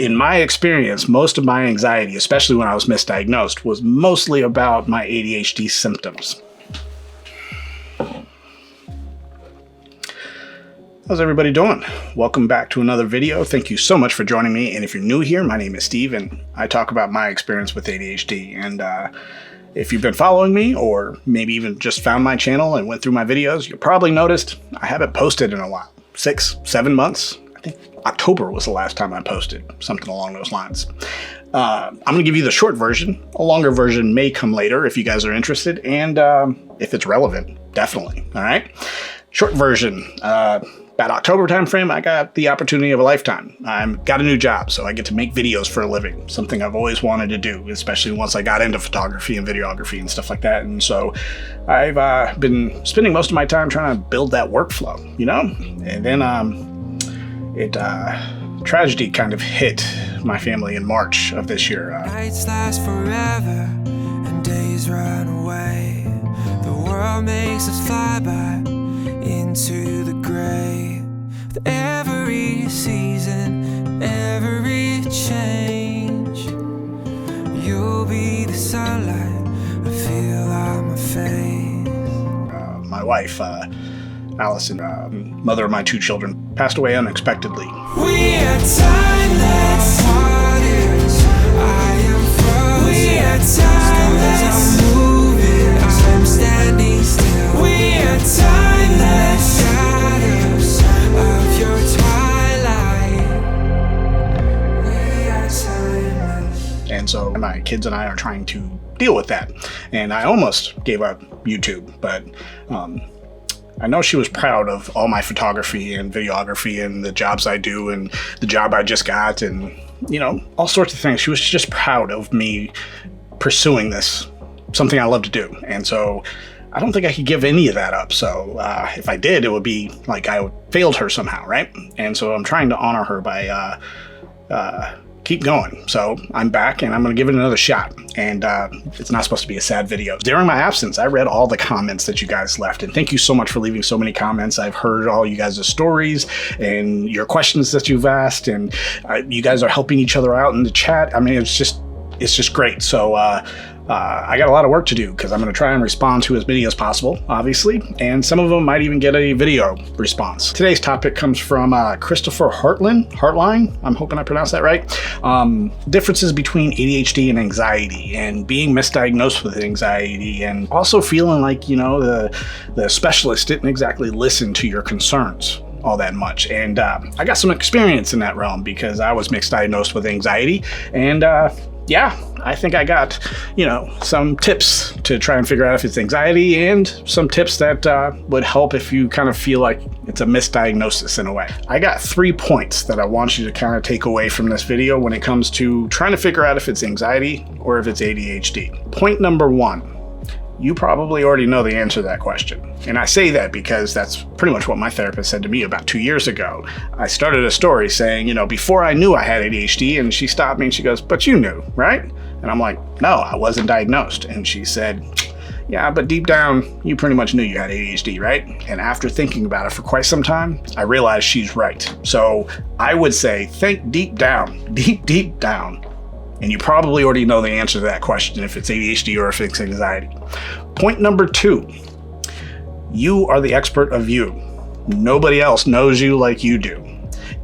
in my experience, most of my anxiety, especially when I was misdiagnosed, was mostly about my ADHD symptoms. How's everybody doing? Welcome back to another video. Thank you so much for joining me. And if you're new here, my name is Steve, and I talk about my experience with ADHD. And if you've been following me, or maybe even just found my channel and went through my videos, you probably noticed I haven't posted in a while. 6-7 months. I think October was the last time I posted, something along those lines. I'm going to give you the short version. A longer version may come later if you guys are interested, and if it's relevant, definitely. All right. Short version. About October timeframe, I got the opportunity of a lifetime. I got a new job, so I get to make videos for a living, something I've always wanted to do, especially once I got into photography and videography and stuff like that. And so I've been spending most of my time trying to build that workflow, you know? And then tragedy kind of hit my family in March of this year. Nights last forever and days run away. The world makes us fly by into the gray. With every season, every change, you'll be the sunlight I feel on my face. My wife, Allison, mother of my 2 children, passed away unexpectedly. We are timeless waters. I am frozen. We are timeless. I'm moving. I'm standing still. We are timeless shadows of your twilight. We are timeless. And so my kids and I are trying to deal with that. And I almost gave up YouTube, but I know she was proud of all my photography and videography and the jobs I do and the job I just got and, you know, all sorts of things. She was just proud of me pursuing this, something I love to do. And so I don't think I could give any of that up. So if I did, it would be like I failed her somehow, right? And so I'm trying to honor her by keep going. So I'm back and I'm going to give it another shot. And it's not supposed to be a sad video. During my absence, I read all the comments that you guys left. And thank you so much for leaving so many comments. I've heard all you guys' stories and your questions that you've asked. And you guys are helping each other out in the chat. I mean, it's just great. So I got a lot of work to do because I'm going to try and respond to as many as possible, obviously, and some of them might even get a video response. Today's topic comes from Christopher Hartline. I'm hoping I pronounced that right. Differences between ADHD and anxiety, and being misdiagnosed with anxiety, and also feeling like, you know, the specialist didn't exactly listen to your concerns all that much. And I got some experience in that realm because I was misdiagnosed with anxiety, and yeah, I think I got, you know, some tips to try and figure out if it's anxiety, and some tips that would help if you kind of feel like it's a misdiagnosis in a way. I got 3 points that I want you to kind of take away from this video when it comes to trying to figure out if it's anxiety or if it's ADHD. Point number 1. You probably already know the answer to that question. And I say that because that's pretty much what my therapist said to me about 2 years ago. I started a story saying, you know, before I knew I had ADHD, and she stopped me and she goes, "But you knew, right?" And I'm like, "No, I wasn't diagnosed." And she said, "Yeah, but deep down, you pretty much knew you had ADHD, right?" And after thinking about it for quite some time, I realized she's right. So I would say, think deep down, deep down. And you probably already know the answer to that question, if it's ADHD or if it's anxiety. Point number 2, you are the expert of you. Nobody else knows you like you do.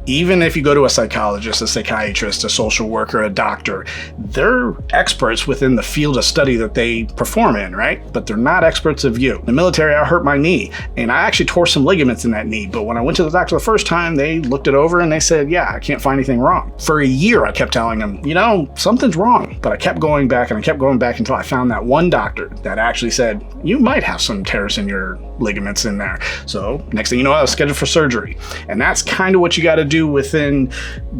Even if you go to a psychologist, a psychiatrist, a social worker, a doctor, they're experts within the field of study that they perform in, right? But they're not experts of you. In the military, I hurt my knee, and I actually tore some ligaments in that knee. But when I went to the doctor the first time, they looked it over and they said, "Yeah, I can't find anything wrong." For a year, I kept telling them, you know, something's wrong. But I kept going back and I kept going back until I found that one doctor that actually said, "You might have some tears in your ligaments in there." So next thing you know, I was scheduled for surgery. And that's kind of what you got to do within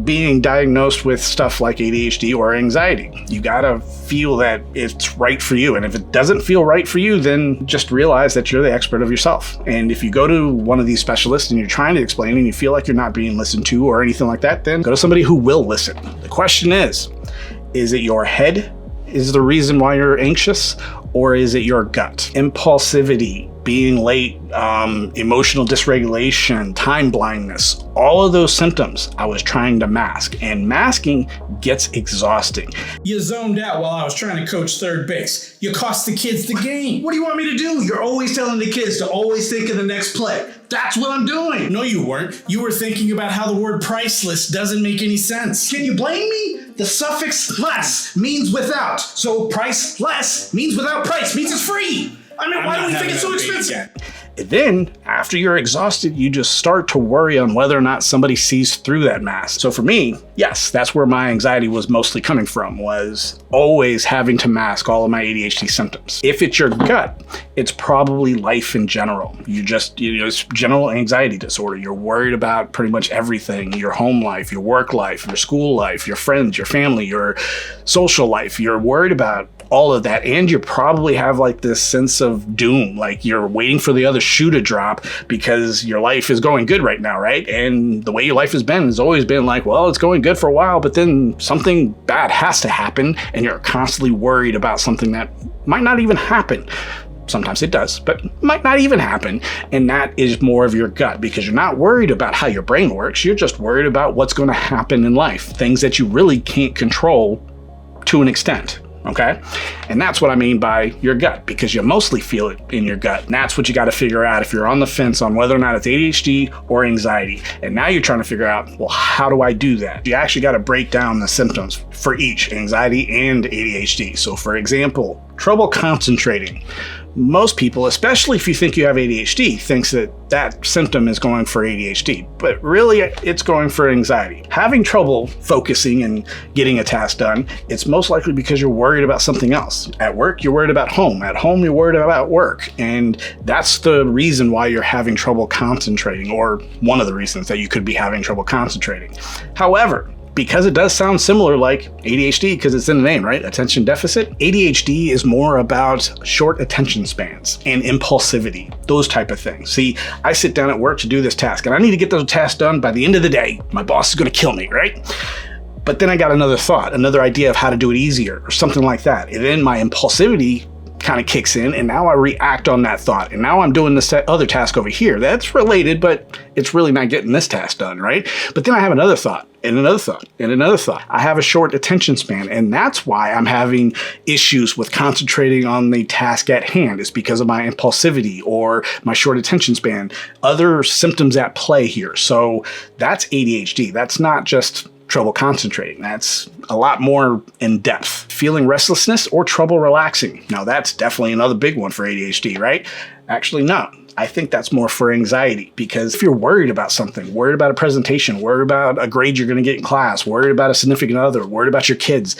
being diagnosed with stuff like ADHD or anxiety. You gotta feel that it's right for you. And if it doesn't feel right for you, then just realize that you're the expert of yourself. And if you go to one of these specialists and you're trying to explain and you feel like you're not being listened to or anything like that, then go to somebody who will listen. The question is it your head is the reason why you're anxious, or is it your gut? Impulsivity, being late, emotional dysregulation, time blindness, all of those symptoms I was trying to mask, and masking gets exhausting. You zoned out while I was trying to coach third base. You cost the kids the game. What do you want me to do? You're always telling the kids to always think of the next play. That's what I'm doing. No, you weren't. You were thinking about how the word priceless doesn't make any sense. Can you blame me? The suffix less means without. So price less means without price, means it's free. I mean, why do we think it's so expensive? And then, after you're exhausted, you just start to worry on whether or not somebody sees through that mask. So for me, yes, that's where my anxiety was mostly coming from, was always having to mask all of my ADHD symptoms. If it's your gut, it's probably life in general. It's general anxiety disorder. You're worried about pretty much everything, your home life, your work life, your school life, your friends, your family, your social life. You're worried about all of that, and you probably have like this sense of doom, like you're waiting for the other shoe to drop because your life is going good right now, right? And the way your life has always been like, well, it's going good for a while, but then something bad has to happen, and you're constantly worried about something that might not even happen. Sometimes it does, but might not even happen. And that is more of your gut, because you're not worried about how your brain works. You're just worried about what's going to happen in life, things that you really can't control to an extent. Okay? And that's what I mean by your gut, because you mostly feel it in your gut. And that's what you got to figure out if you're on the fence on whether or not it's ADHD or anxiety. And now you're trying to figure out, well, how do I do that? You actually got to break down the symptoms for each, anxiety and ADHD. So for example, trouble concentrating. Most people, especially if you think you have ADHD, thinks that symptom is going for ADHD, but really it's going for anxiety. Having trouble focusing and getting a task done, it's most likely because you're worried about something else. At work, you're worried about home. At home, you're worried about work. And that's the reason why you're having trouble concentrating, or one of the reasons that you could be having trouble concentrating. However, because it does sound similar like ADHD, because it's in the name, right? Attention deficit. ADHD is more about short attention spans and impulsivity, those type of things. See, I sit down at work to do this task, and I need to get those tasks done by the end of the day. My boss is going to kill me, right? But then I got another thought, another idea of how to do it easier or something like that. And then my impulsivity kind of kicks in, and now I react on that thought. And now I'm doing this other task over here that's related, but it's really not getting this task done, right? But then I have another thought, and another thought, and another thought. I have a short attention span, and that's why I'm having issues with concentrating on the task at hand. It's because of my impulsivity or my short attention span. Other symptoms at play here. So that's ADHD. That's not just trouble concentrating. That's a lot more in depth. Feeling restlessness or trouble relaxing. Now that's definitely another big one for ADHD, right? Actually, no. I think that's more for anxiety, because if you're worried about something, worried about a presentation, worried about a grade you're going to get in class, worried about a significant other, worried about your kids,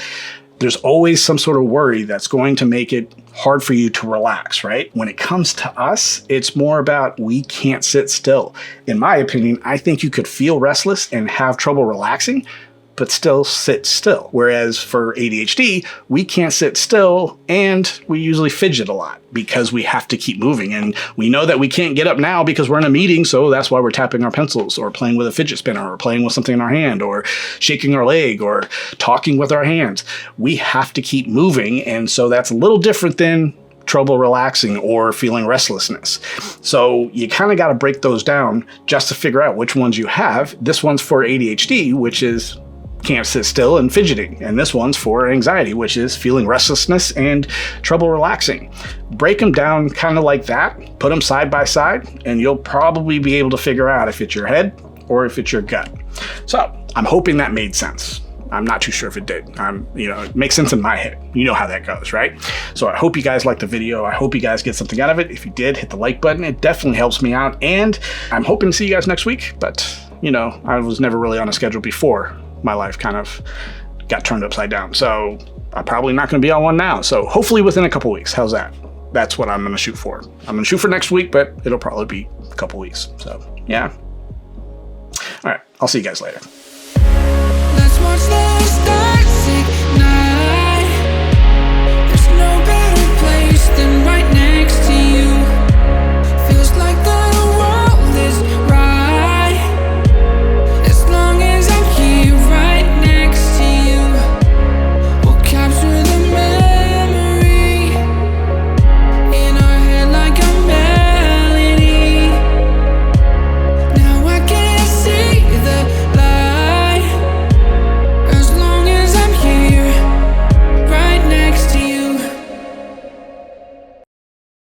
there's always some sort of worry that's going to make it hard for you to relax, right? When it comes to us, it's more about we can't sit still. In my opinion, I think you could feel restless and have trouble relaxing, but still sit still. Whereas for ADHD, we can't sit still, and we usually fidget a lot because we have to keep moving. And we know that we can't get up now because we're in a meeting, so that's why we're tapping our pencils or playing with a fidget spinner or playing with something in our hand or shaking our leg or talking with our hands. We have to keep moving, and so that's a little different than trouble relaxing or feeling restlessness. So you kind of got to break those down just to figure out which ones you have. This one's for ADHD, which is can't sit still and fidgeting. And this one's for anxiety, which is feeling restlessness and trouble relaxing. Break them down kind of like that, put them side by side, and you'll probably be able to figure out if it's your head or if it's your gut. So I'm hoping that made sense. I'm not too sure if it did. It makes sense in my head. You know how that goes, right? So I hope you guys liked the video. I hope you guys get something out of it. If you did, hit the like button. It definitely helps me out. And I'm hoping to see you guys next week. But, I was never really on a schedule before. My life kind of got turned upside down. So I'm probably not going to be on one now. So hopefully within a couple weeks. How's that? That's what I'm going to shoot for. I'm going to shoot for next week, but it'll probably be a couple weeks. So yeah. All right. I'll see you guys later.